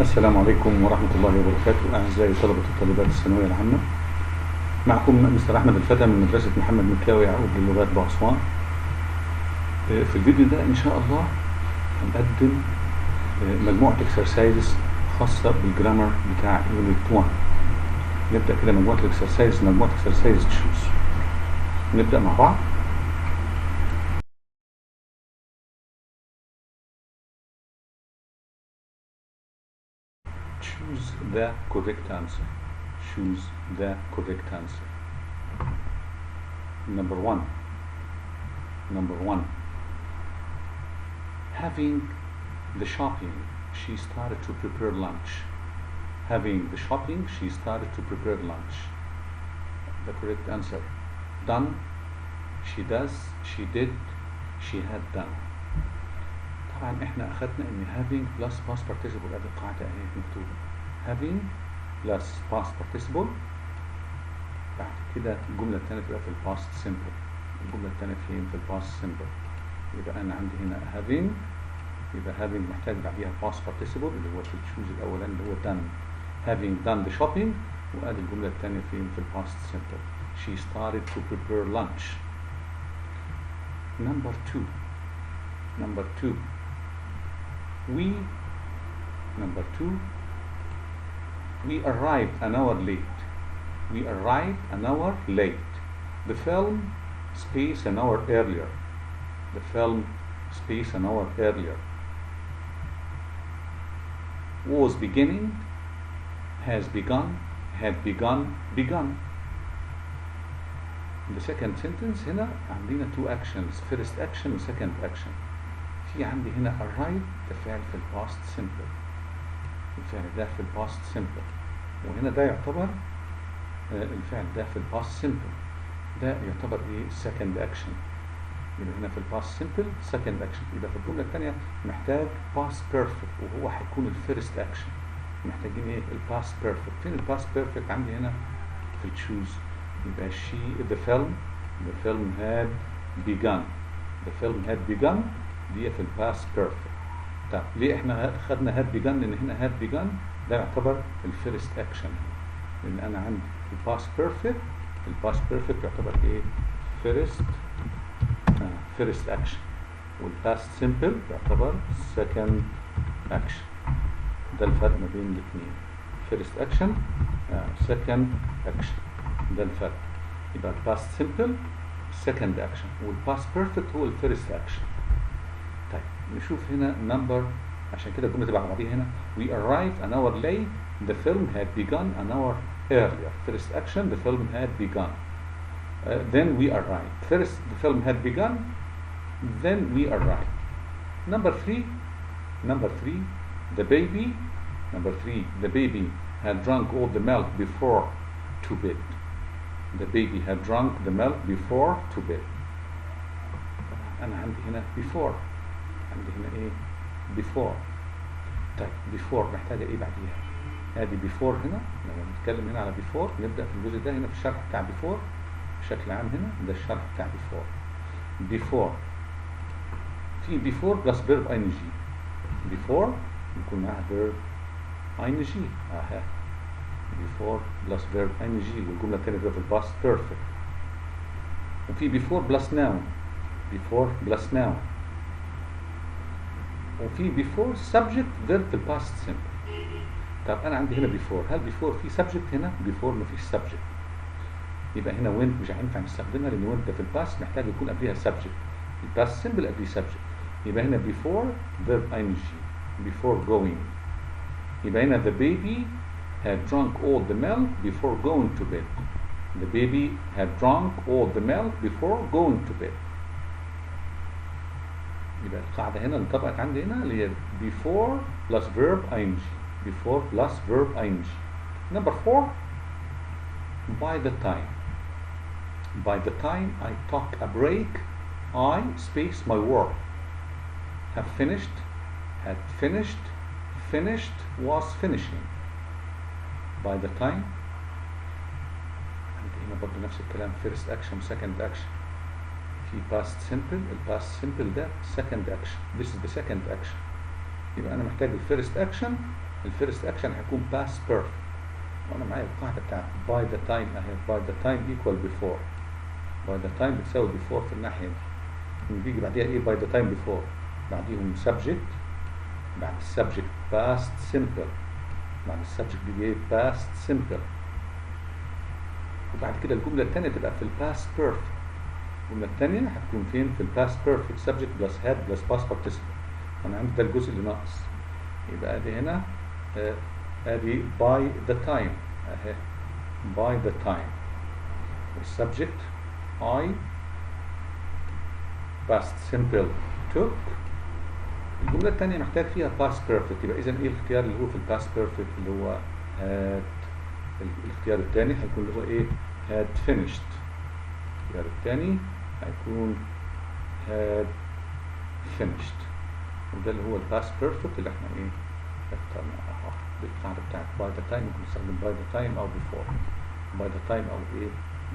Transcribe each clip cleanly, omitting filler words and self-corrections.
السلام عليكم ورحمة الله وبركاته. أعزائي طلبة وطالبات الثانوية العامة، معكم مستر أحمد الفتى من مدرسة محمد مكاوي يعقوب للغات بأسوان. في الفيديو ده إن شاء الله هنقدم مجموعة اكسرسايز خاصة بالجرامر بتاع يونت 1. نبدأ كده مجموعة اكسرسايز تشوز. نبدأ مع بعض. Choose the correct answer. Choose the correct answer. Number one. Having the shopping, she started to prepare lunch. Having the shopping, she started to prepare lunch. The correct answer. Done, she does, she did, she had done. طبعا احنا اخذنا ان having plus past participle، ادي القاعدة اهي مكتوبة. having plus past participle، بعد كده الجملة الثانية تبقى في الباست simple. الجملة الثانية فين؟ في الباست simple. يبقى انا عندي هنا having، يبقى having محتاج بعديها past participle اللي هو في التشوز الاولاني اللي هو done. having done the shopping، وادي الجملة الثانية فين؟ في الباست simple. She started to prepare lunch. Number two. We arrived an hour late. The film space an hour earlier. Was beginning, has begun, had begun. The second sentence هنا عندنا two actions, first action و second action. في عندي هنا arrive ده فعل في الباست simple. الفعل ده في الباست simple، وهنا ده يعتبر الفعل ده في الباست simple، ده يعتبر ايه؟ second action. يبقى هنا في الباست simple second action. يبقى في الجملة الثانية محتاج past perfect، وهو هيكون الفيرست action. محتاجين ايه؟ الباست perfect. فين الباست perfect؟ عندي هنا في التشوز. يبقى the film had begun. دي في الباست بيرفكت. طب ليه احنا خدنا had begun؟ لان هنا had begun ده يعتبر الفيرست اكشن، لان انا عندي الباست بيرفكت يعتبر ايه؟ فيرست اكشن، والباست سمبل يعتبر سكند اكشن. ده الفرق ما بين الاثنين، فيرست اكشن سكند اكشن، ده الفرق. يبقى الباست سمبل سكند اكشن، والباست بيرفكت هو الفيرست اكشن. طيب نشوف هنا نمبر، عشان كده الجمله تبقى على بعضيها هنا. We arrived an hour late. The film had begun an hour earlier. First action, the film had begun. Then we arrived. First, the film had begun. Then we arrived. Number three, the baby had drunk all the milk before to bed. أنا عندي هنا before. ايه؟ before. طيب before محتاجة ايه بعديها؟ ادي before هنا. لما نتكلم هنا على before نبدأ في الجزء ده هنا في الشرح بتاع before بشكل عام. هنا ده الشرح بتاع before. في before plus verb ing. before يكون معها verb ing. before plus verb ing، والجملة الثانية في الباست perfect. وفي before plus noun. وفي before subject verb في الباست simple. طب انا عندي هنا before، هل before في subject؟ هنا before مفيش subject، يبقى هنا when مش هينفع نستخدمها، لان when ده في الباست محتاج يكون قبلها subject. الباست simple قبليه subject. يبقى هنا before verb ing before going. يبقى هنا the baby had drunk all the milk before going to bed. يبقى القاعدة هنا انطبقت عندي هنا اللي هي before plus verb ing. Number 4. By the time I took a break, I space my work. Have finished, had finished, was finishing. By the time عندي هنا برضه نفس الكلام، first action second action. في past simple، الباست simple ده second action. This is the second action. يبقى أنا محتاج الفيرست أكشن الفيرست اكشن هيكون باست بيرفكت. وانا معايا القاعده بتاعت باي ذا تايم اهي، باي ذا تايم ايكوال بيفور. باي ذا تايم بتساوي بيفور في الناحيه دي، بيجي بعديها ايه؟ باي ذا تايم بيفور، بعديهم سبجكت، بعد السبجكت باست سمبل، بعد السبجكت بيجي ايه؟ باست سمبل، وبعد كده الجمله الثانيه تبقى في الباست بيرفكت. الجمله الثانيه هتكون فين؟ في الباست بيرفكت، سبجكت بلس هاد بلس باست بارتيسيبل. انا عندي ده الجزء اللي ناقص، يبقى ادي هنا ادي باي ذا تايم اهي، باي ذا تايم، والسبجكت I past simple took. الجملة الثانية محتاج فيها past perfect، يبقى إذا إيه الاختيار اللي هو في الباست perfect اللي هو had. الاختيار الثاني هيكون اللي هو إيه؟ had finished. الاختيار الثاني هيكون had finished، وده اللي هو الباست perfect اللي احنا إيه؟ اخترناه. دي القاعدة بتاعت by the time، ممكن نستخدم by the time أو before، by the time أو إيه؟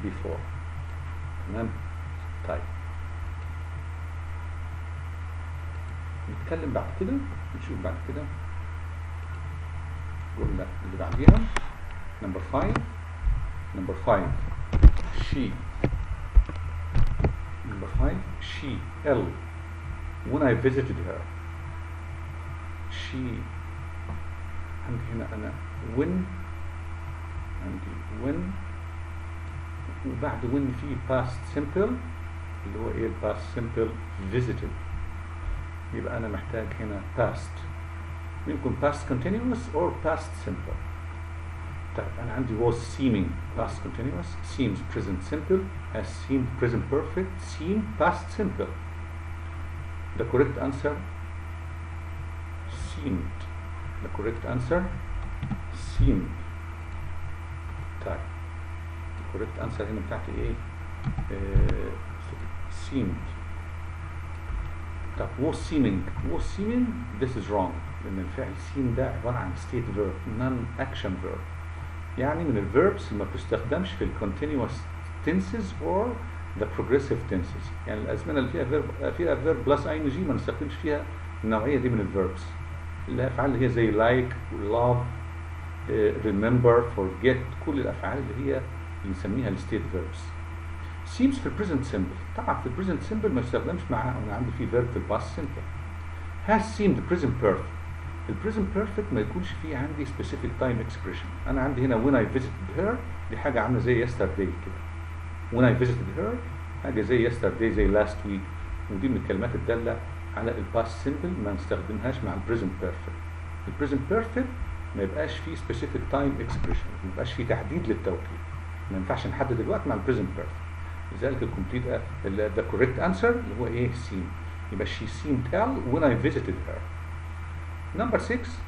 before. تمام؟ طيب نتكلم بعد كده، نشوف بعد كده الجملة اللي بعديها. نمبر 5. she. Number 5 she L when I visited her. she عندي هنا أنا when، عندي when وبعد when في past simple اللي هو ايه؟ past simple visited. يبقى أنا محتاج هنا past، ممكن past continuous or past simple. طيب أنا عندي was seeming past continuous، seems present simple، has seemed present perfect، seem past simple. The correct answer seemed. The correct answer seemed. طيب the correct answer هنا بتاعتي ايه؟ seemed. طب was seeming this is wrong، لأن الفعل seem ده عبارة عن state verb non action verb، يعني من الverbs ما بتستخدمش في continuous tenses or the progressive tenses. يعني الأزمنة اللي فيها verb plus ing ما نستخدمش فيها النوعية دي من الverbs. الأفعال اللي هي زي like love remember forget، كل الأفعال اللي هي بنسميها الستيت verbs. seems في present simple، طبعا في present simple ما يستخدمش معها، أنا عندي فيه verb في past simple. has seemed present perfect، البريزنت بيرفكت ما يكونش فيه عندي specific time expression. أنا عندي هنا when I visited her دي حاجة عاملة زي yesterday كده، when I visited her حاجة زي yesterday زي last week، ودي من الكلمات الدالة على الباست سيمبل ما نستخدمهاش مع البريزنت بيرفكت. البريزنت بيرفكت ما يبقاش فيه specific time expression، ما يبقاش فيه تحديد للتوقيت، ما ينفعش نحدد الوقت مع البريزنت بيرفكت. لذلك الكومبليت the correct answer اللي هو ايه؟ seem. يبقى she seemed ill when I visited her. Number 6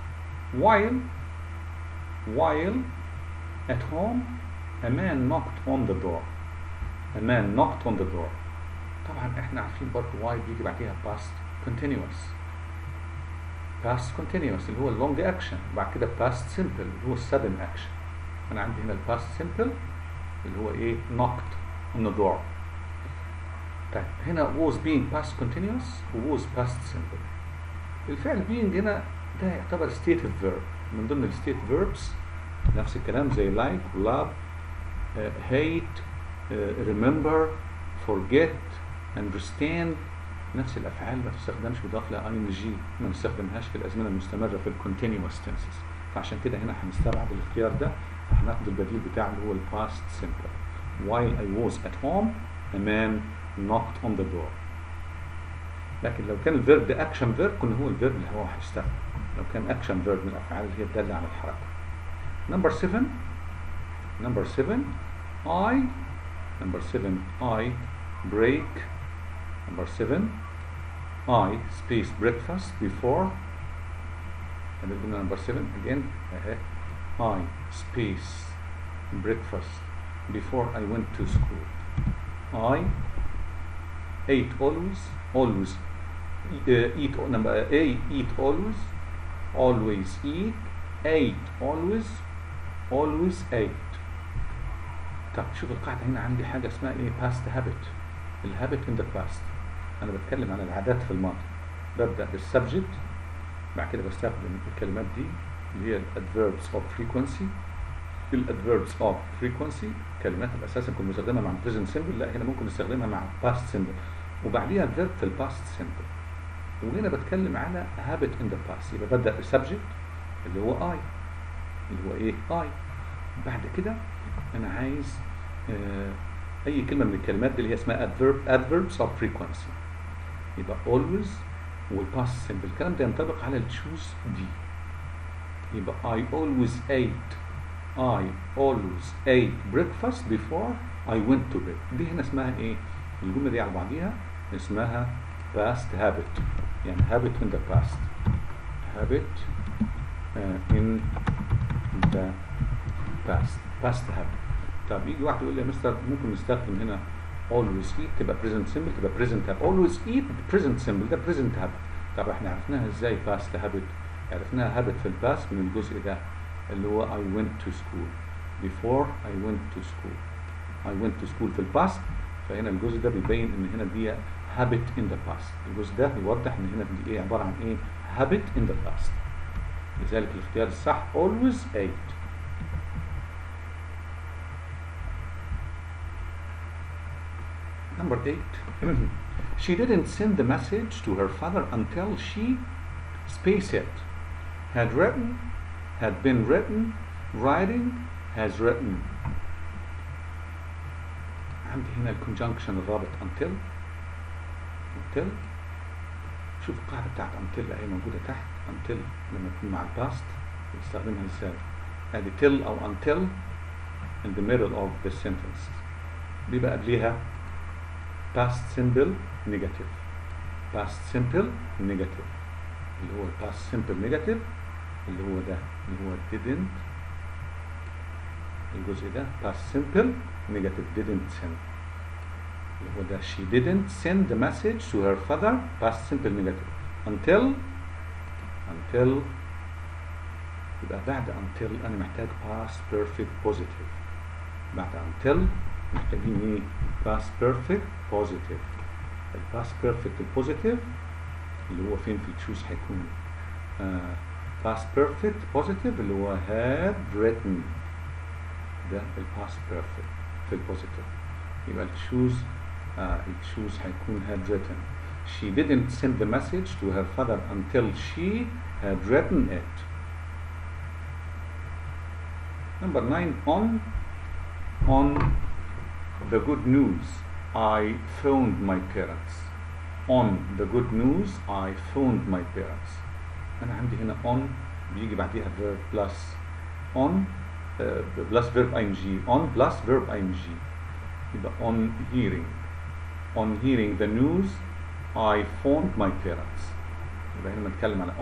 while at home a man knocked on the door. A man knocked on the door. طبعا احنا عارفين برضه while بيجي بعديها past continuous اللي هو long action، وبعد كده past simple اللي هو sudden action. انا عندي هنا past simple اللي هو ايه؟ knocked on the door. طيب هنا was being past continuous و was past simple. الفعل being هنا ده يعتبر stative verb من ضمن الستيت verbs، نفس الكلام زي like love hate remember forget understand، نفس الافعال ما تستخدمش بإضافة لها ing، ما نستخدمهاش في الازمنه المستمره في الكونتينيوس tenses. فعشان كده هنا هنستبعد الاختيار ده، هناخد البديل بتاعه اللي هو الباست simple. while I was at home a man knocked on the door. لكن لو كان الفيرب ده اكشن فيرب كنا هو الفيرب اللي هو هيستخدم، لو كان اكشن فيرب من الافعال اللي هي الداله على الحركه. نمبر 7 I break. Number 7 I space breakfast before. and number 7 again I space breakfast before I went to school. I ate always eat number A eat always eat ate always ate. طب شوف القاعدة هنا عندي حاجة اسمها ايه؟ past habit. الهابت in the past، انا بتكلم عن العادات في الماضي. ببدأ بالسبجكت، بعد كده بستخدم الكلمات دي اللي هي الادفيربس اوف فريكونسي. الادفيربس اوف فريكونسي كلمات اساسا كنا بنستخدمها مع البريزنت سيمبل، لا هنا ممكن نستخدمها مع الباست سيمبل وبعديها فيرب في الباست سيمبل. وهنا بتكلم على habit in the past، يبقى ببدا بسبجكت اللي هو I، اللي هو ايه I. بعد كده انا عايز اي كلمه من الكلمات دي اللي هي اسمها adverbs of frequency، يبقى always والpast simple. الكلام ده ينطبق على التشوز دي، يبقى I always ate breakfast before I went to bed. دي هنا اسمها ايه؟ الجمله دي على بعضيها اسمها past habit، يعني habit in the past، habit in the past habit. طب يجي واحد يقول لي يا مستر ممكن نستخدم هنا always eat تبقى present simple تبقى present habit. always eat present simple ده present habit. طب احنا عرفناها ازاي past habit؟ عرفناها habit في الباست من الجزء ده اللي هو I went to school before I went to school. I went to school في الباست، فهنا الجزء ده بيبين ان هنا دي habit in the past. الجزء ده يوضح ان هنا دي ايه عباره عن ايه habit in the past. لذلك الاختيار الصح always ate. Number 8. She didn't send the message to her father until she space it had written, had been written, writing, has written. عندي هنا الكونجنكشن الرابط until. شوف القاعدة بتاعت until اهي موجودة تحت. until لما تكون مع الباست بنستخدمها ازاي؟ ادي till او until in the middle of the sentence بيبقى قبليها past simple negative. past simple negative اللي هو past simple negative اللي هو ده اللي هو didn't. الجزء ده past simple negative didn't send اللي هو ده she didn't send the message to her father past simple negative until يبقى بعد until أنا محتاج past perfect positive. بعد until محتاجين ايه؟ past perfect positive. ال past perfect البوزيتيف اللي هو فين في التشوز هيكون past perfect positive اللي هو had written. ده ال past perfect في البوزيتيف. يبقى التشوز هيكون had written. She didn't send the message to her father until she had written it. Number 9. On the good news I phoned my parents. On the good news I phoned my parents. أنا عندي هنا on بيجي بعديها verb plus on plus verb ing. on plus verb ing يبقى on hearing the news I phoned my parents. يبقى هنا بنتكلم على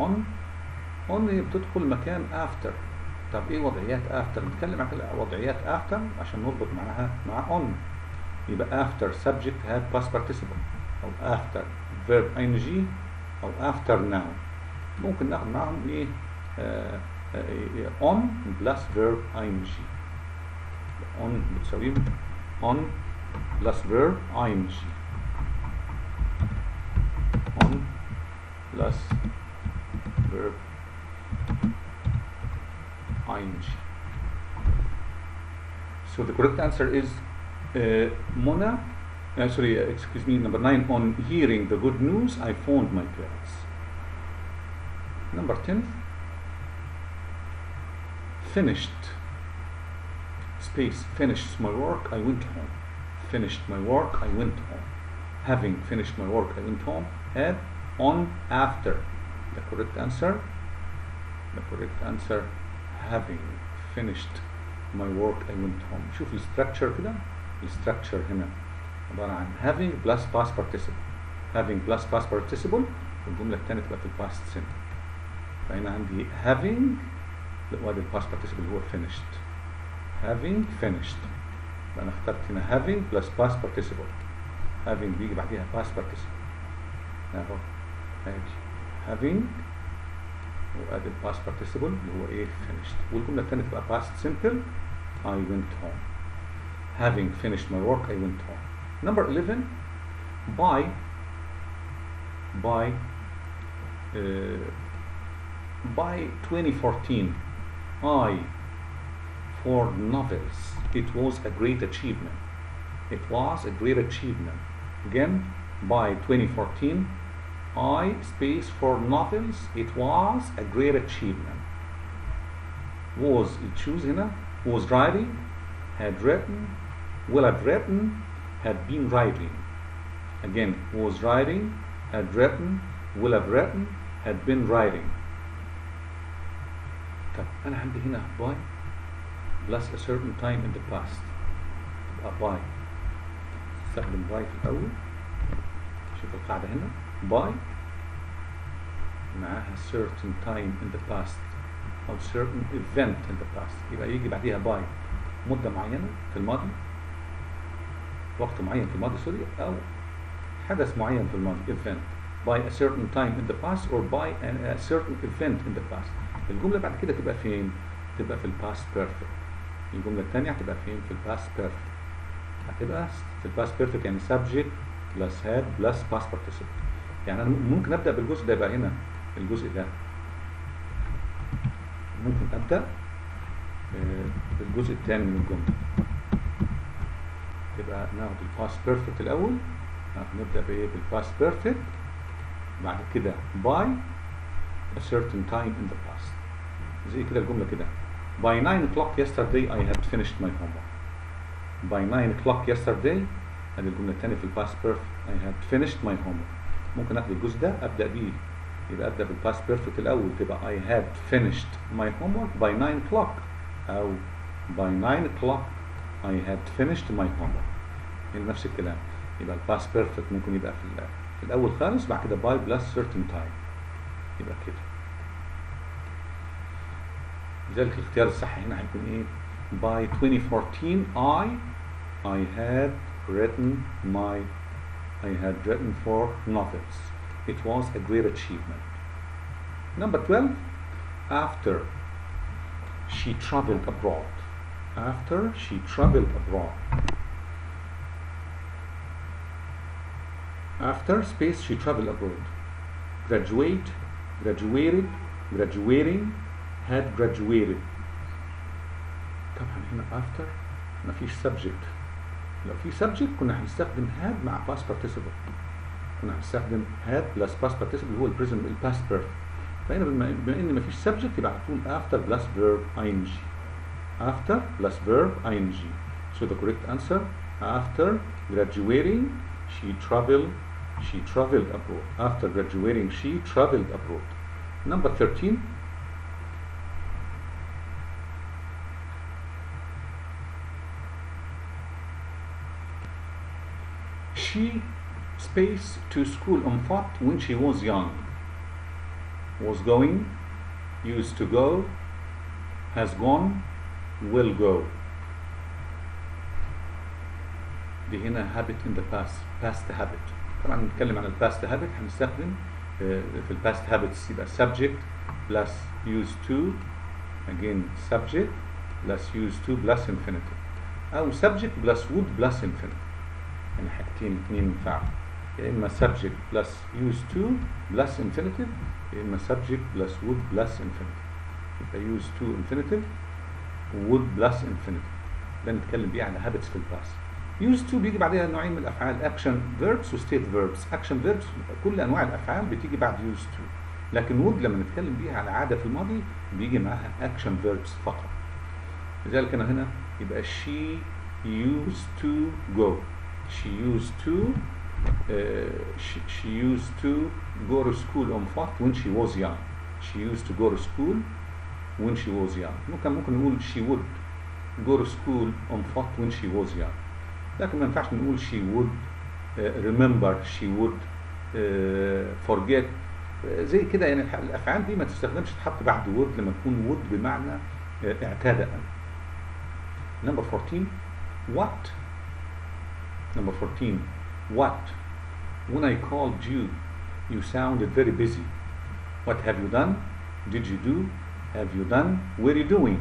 on هي بتدخل مكان after. طب ايه وضعيات after؟ بنتكلم عن وضعيات after عشان نربط معاها مع on. يبقى after subject had past participle او after verb ing او after noun. ممكن ناخد معاهم ايه on plus verb ing. on بتساويهم on plus verb ing. on plus verb ing. So the correct answer is Mona, excuse me, number 9. On hearing the good news I phoned my parents. Number 10. Finished my work I went home. Finished my work I went home. Having finished my work I went home. Add on after. The correct answer having finished my work I went home. شوف الستراكشر كده. الستراكشر هنا عبارة عن having plus past participle. having plus past participle والجملة الثانية تبقى في الباست simple. فهنا عندي having وادي الباست participle اللي هو finished. having finished. فأنا اخترت هنا having plus past participle. having بيجي بعديها past participle. اهو ادي having وادي الباست participle اللي هو ايه finished. والجملة الثانية تبقى past simple I went home. Having finished my work I went home. Number 11. by 2014 I for novels it was a great achievement. It was a great achievement. Again, by 2014 I space for novels it was a great achievement. Was choose هنا was writing, had written, will have written, had been writing. Again, was writing, had written, will have written, had been writing. طب أنا عندي هنا by plus a certain time in the past. تبقى by استخدم by في الأول. شوف القاعدة هنا by معاها certain time in the past أو certain event in the past. يبقى يجي بعديها by مدة معينة في الماضي، وقت معين في الماضي سوري، أو حدث معين في الماضي event by a certain time in the past or by a certain event in the past. الجملة بعد كده تبقى فين؟ تبقى في الباست بيرفكت. الجملة الثانية هتبقى فين؟ في الباست بيرفكت. هتبقى في الباست بيرفكت يعني subject plus had plus past participle. يعني أنا ممكن أبدأ بالجزء ده يبقى هنا الجزء ده. ممكن أبدأ بالجزء الثاني من الجملة. تبقى ناخد الباست بيرفكت الأول. نبدأ بإيه؟ بالباست بيرفكت. بعد كده by a certain time in the past. زي كده الجملة كده. By 9 o'clock yesterday I had finished my homework. By 9 o'clock yesterday هذه الجملة الثانية في الباست بيرفكت I had finished my homework. ممكن أخد الجزء ده أبدأ بيه. يبقى أبدأ بالباست بيرفكت الأول تبقى I had finished my homework by 9 o'clock أو by 9 o'clock I had finished my homework. يعني نفس الكلام. يبقى الباست بيرفكت ممكن يبقى في الأول خالص بعد كده by plus certain time. يبقى كده. لذلك الاختيار الصح هنا هيكون ايه؟ by 2014 I had written for novels. It was a great achievement. Number 12, after she traveled abroad. After she traveled abroad. After space she traveled abroad. Graduate, graduated, graduating, had graduated. طبعا هنا after مفيش subject. لو في subject كنا هنستخدم had مع past participle. كنا هنستخدم had plus past participle اللي هو البريزنت الباست بيرفكت. فهنا بما ان مفيش subject يبقى هتكون after plus verb ing. After plus verb ing. So the correct answer after graduating she traveled abroad. After graduating she traveled abroad. Number 13. She space to school on foot when she was young. Was going, used to go, has gone, will go. دي هنا habit in the past habit. طبعا نتكلم عن الباست habit هنستخدم في الباست habits يبقى subject plus used to, again subject plus used to plus infinitive أو subject plus would plus infinitive. يعني حاجتين اتنين ينفعوا يا إما subject plus used to plus infinitive يا إما subject plus would plus infinitive. يبقى used to infinitive would plus infinitive. ده نتكلم بيه على habits في الباست. used to بيجي بعدها نوعين من الأفعال action verbs و state verbs. action verbs كل أنواع الأفعال بتيجي بعد used to. لكن would لما نتكلم بيها على عادة في الماضي بيجي معاها action verbs فقط. لذلك أنا هنا يبقى she used to go. She used to go to school on foot when she was young. She used to go to school when she was young. ممكن نقول she would go to school on foot when she was young. لكن ما ينفعش نقول she would remember, she would forget. زي كده يعني الأفعال دي ما تستخدمش تحط بعد would لما تكون would بمعنى اعتاد. Number 14. What? Number 14. What? When I called you, you sounded very busy. What have you done? Did you do? Have you done? Were you doing?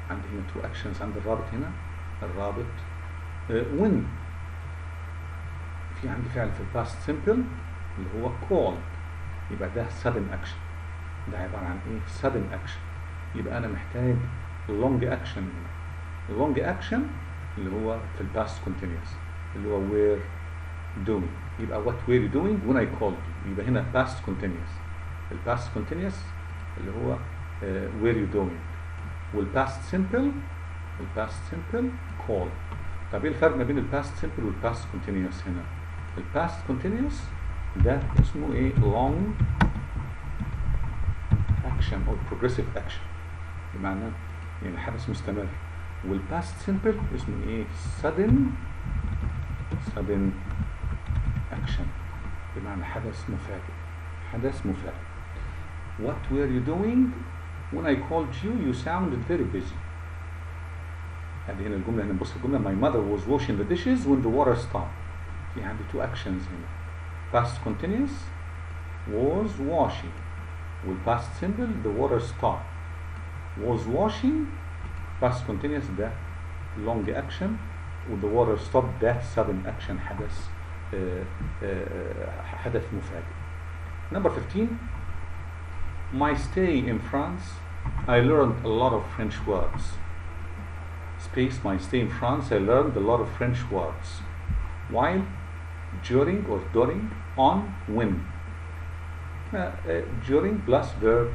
عندي هنا two actions عند الرابط هنا. الرابط when في عندي فعل في الباست simple اللي هو called يبقى ده sudden action. ده عبارة عن ايه؟ sudden action. يبقى انا محتاج long action هنا. long action اللي هو في الباست continuous اللي هو were doing. يبقى what were you doing when I called you. يبقى هنا past continuous. الباست continuous اللي هو were you doing. والpast simple call. طب ايه الفرق ما بين الباست simple والباست continuous هنا؟ الباست continuous ده اسمه ايه؟ long action or progressive action، بمعنى يعني حدث مستمر. والباست سمبل اسمه ايه؟ sudden action، بمعنى حدث مفاجئ. What were you doing when I called you? You sounded very busy. ادي هنا الجملة، هنا نبص الجملة. My mother was washing the dishes when the water stopped. في عندي two actions هنا. Past continuous was washing، والpast simple the water stopped. was washing past continuous ده long action، وthe water stopped ده sudden action، حدث مفاجئ. Number 15. My stay in France I learned a lot of French words. My stay in France I learned a lot of French words. While, during or during, on, when. During plus verb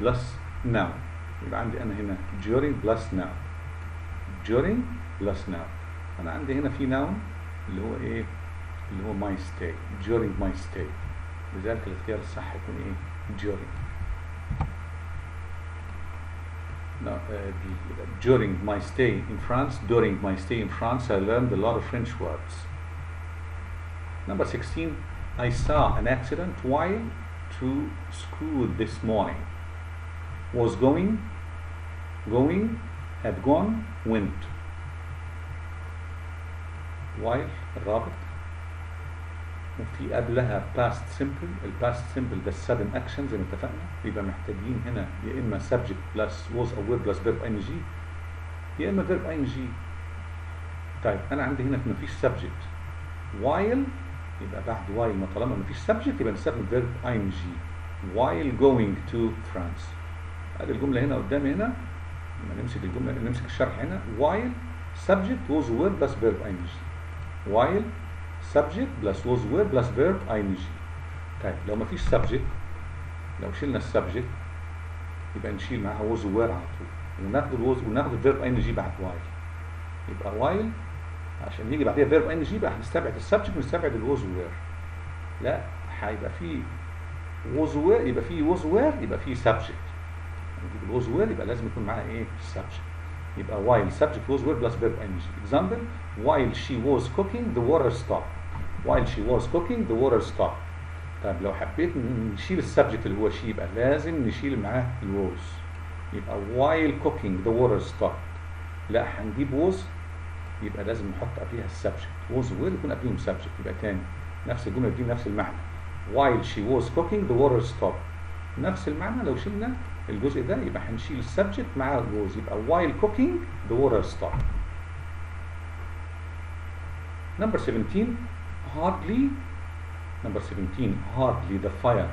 plus noun. يبقى عندي أنا هنا during plus noun. أنا عندي هنا في noun اللي هو إيه؟ اللي هو my stay. during my stay. لذلك الاختيار الصح يكون إيه؟ during. During my stay in France I learned a lot of French words. Number 16. I saw an accident while to school this morning. Was going, had gone, went. while الرابط، وفي قبلها past simple. الباست simple ده sudden action زي ما اتفقنا. يبقى محتاجين هنا يا اما subject plus was or were plus verb ing، يا اما verb ing. طيب انا عندي هنا مفيش subject. while يبقى بعد while ما طالما مفيش subject يبقى نستخدم verb ing. while going to France. هذه الجملة هنا قدامي هنا، لما نمسك الشرح هنا. while subject was were plus verb ing. while subject plus was were plus verb ing. طيب لو مفيش subject، لو شلنا السبجكت يبقى نشيل معاها was were على طول، وناخد verb ing بعد while. يبقى while عشان يجي بعديها verb ing بقى هنستبعد السبجكت ونستبعد was were. لا، هيبقى في was were، يبقى في was were، يبقى في subject. نجيب was were يبقى لازم يكون معاها ايه؟ subject. يبقى while subject was were plus verb ing. example: while she was cooking the water stopped. طيب لو حبيت نشيل السبجكت اللي هو she يبقى لازم نشيل معاه الwas. يبقى while cooking the water stopped. لا، هنجيب was يبقى لازم نحط قبلها السبجكت. was were يكون قبلهم subject. يبقى تاني نفس الجمله دي نفس المعنى. while she was cooking the water stopped. نفس المعنى. لو شلنا الجزء ده يبقى هنشيل السبجكت مع الجوز. يبقى while cooking the water stopped. Number 17. Hardly the fire.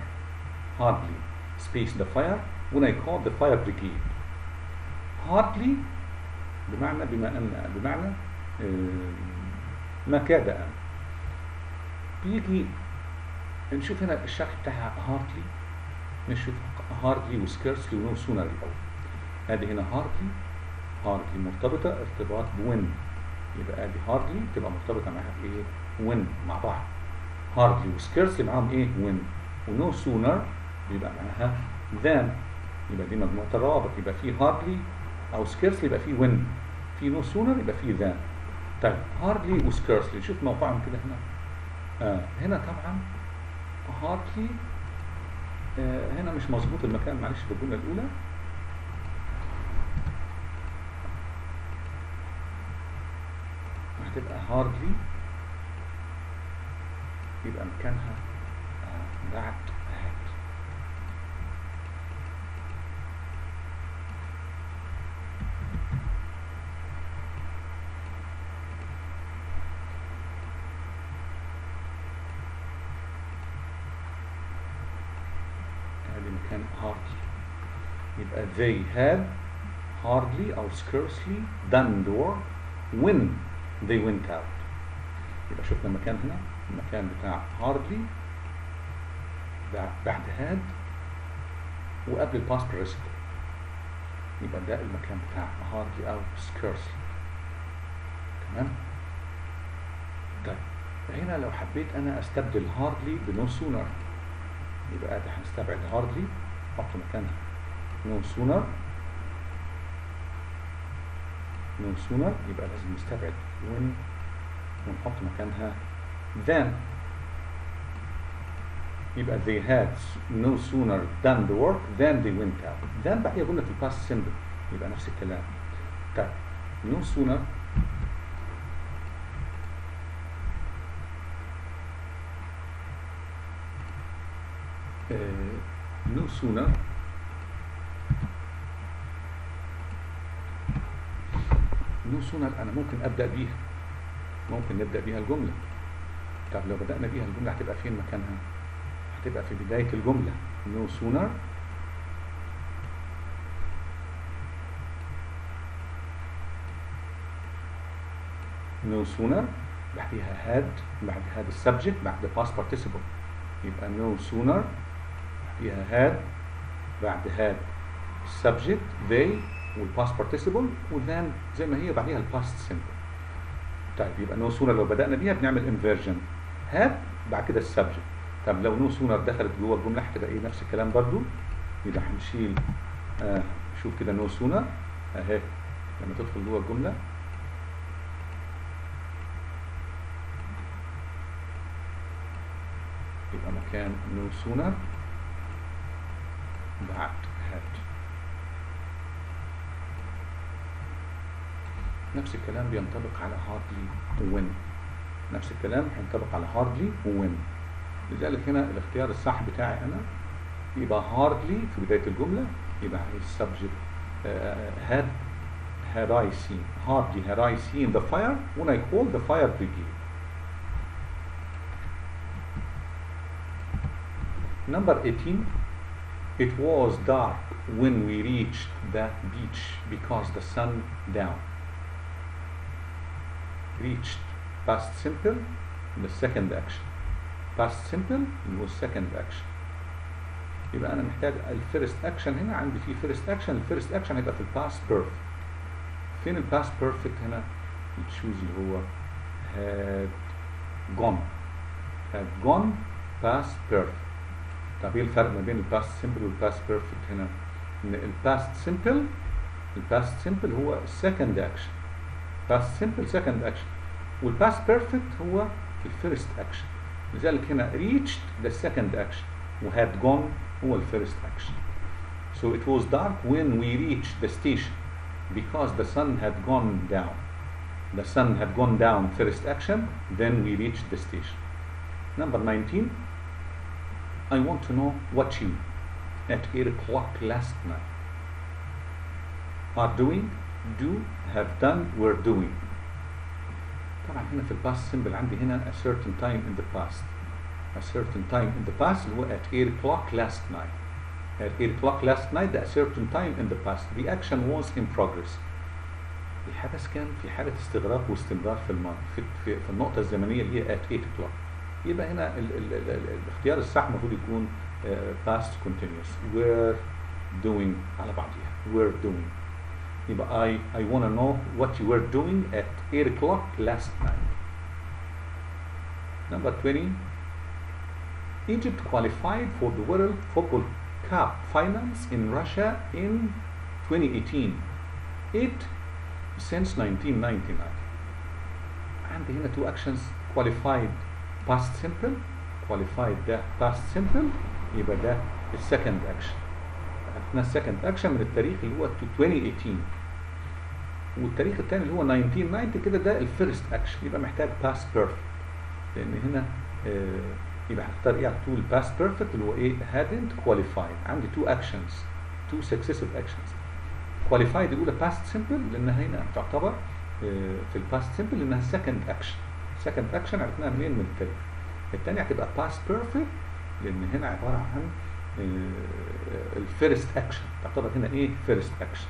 Hardly space the fire when I called the fire brigade. Hardly بمعنى ما كاد أن. بيجي نشوف هنا الشرح بتاعها hardly. نشوف hardly وscarcely ونو sooner الأول. ادي هنا hardly مرتبطة ارتباط بwhen. يبقى ادي hardly تبقى مرتبطة معاها بايه؟ when مع بعض. hardly وscarcely معاهم ايه؟ when. ونو sooner يبقى معاها than. يبقى دي مجموعة الروابط. يبقى في hardly او scarcely يبقى في when. في no sooner يبقى في than. طيب hardly وscarcely شوف موقعهم كده هنا. هنا طبعا hardly هنا مش مظبوط المكان، معلش في الجملة الأولى. هتبقى hardly يبقى مكانها بعد had. مكان hardly. يبقى they had hardly أو scarcely done the work when they went out. يبقى شفنا المكان هنا، المكان بتاع hardly بعد had وقبل ال past participle. يبقى ده المكان بتاع hardly أو scarcely. تمام؟ طيب هنا لو حبيت أنا أستبدل hardly ب no sooner، يبقى ده هنستبعد hardly أحط مكانها no sooner. no sooner يبقى لازم نستبعد when ونحط مكانها then. يبقى they had no sooner done the work than they went out. then بعديها قلنا في الباست simple، يبقى نفس الكلام. طيب no sooner no sooner no sooner أنا ممكن أبدأ بيها، ممكن نبدأ بيها الجملة. طب لو بدأنا بيها الجملة هتبقى فين مكانها؟ هتبقى في بداية الجملة. no sooner no sooner بعدها had، بعد had السبجكت بعد past participle. يبقى no sooner بعدها had، بعد had السبجكت they والpast participle وthen زي ما هي بعدها الpast simple. طيب يبقى no sooner لو بدأنا بيها بنعمل inversion had بعد كده السبجكت. طب لو no sooner دخلت جوه الجملة هتبقى ايه؟ نفس الكلام برضو. يبقى هنشيل شوف كده no sooner اهي لما تدخل جوه الجملة يبقى مكان no sooner بعد had. نفس الكلام بينطبق على hardly when. نفس الكلام هينطبق على hardly when. لذلك هنا الاختيار الصح بتاعي أنا يبقى hardly في بداية الجملة، يبقى السبجكت had I seen. hardly had I seen the fire when I called the fire brigade. Number 18. It was dark when we reached the beach because the sun down. Reached past simple the second action. past simple was second action. يبقى أنا محتاج الفيرست أكشن. هنا عندي في فيرست أكشن، الفيرست أكشن هيبقى في الباست بيرفكت. فين الباست بيرفكت هنا؟ تشوز اللي هو had gone. had gone past perfect. طب ايه الفرق ما بين الباست سمبل والباست بيرفكت هنا؟ ان الباست سمبل هو second action. past simple second action والباست بيرفكت هو الفيرست action. لذلك هنا reached the second action وhad gone هو الفيرست action. So it was dark when we reached the station because the sun had gone down. The sun had gone down first action, then we reached the station. Number 19. I want to know what you at 8 o'clock last night are doing, do, have done, were doing. طبعا هنا في الباست سمبل عندي هنا a certain time in the past. a certain time in the past اللي هو at 8 o'clock last night. at 8 o'clock last night a certain time in the past. The action was in progress. الحدث كان في حالة استغراق واستمرار في الماضي في النقطة الزمنية اللي هي at 8 o'clock. يبقى هنا الاختيار الصح المفروض يكون past continuous. were doing على بعضها. were doing. يبقى I want to know what you were doing at 8 o'clock last night. Number 20. Egypt qualified for the World Football Cup finals in Russia in 2018. It since 1999. عندي هنا two actions. qualified past simple. qualified ده past simple يبقى ده السكند اكشن. عرفنا السكند اكشن من التاريخ اللي هو 2018 والتاريخ الثاني اللي هو 1990 كده ده الفيرست اكشن. يبقى محتاج past perfect لان هنا يبقى هختار ايه على طول؟ past perfect اللي هو ايه؟ hadn't qualified. عندي two actions two successive actions. qualified الاولى past simple لانها هنا تعتبر في الباست simple لانها second action. second action عرفناها منين؟ من التاريخ. الثانيه هتبقى past perfect لان هنا عباره عن الفيرست اكشن، تعتبر هنا ايه؟ فيرست اكشن.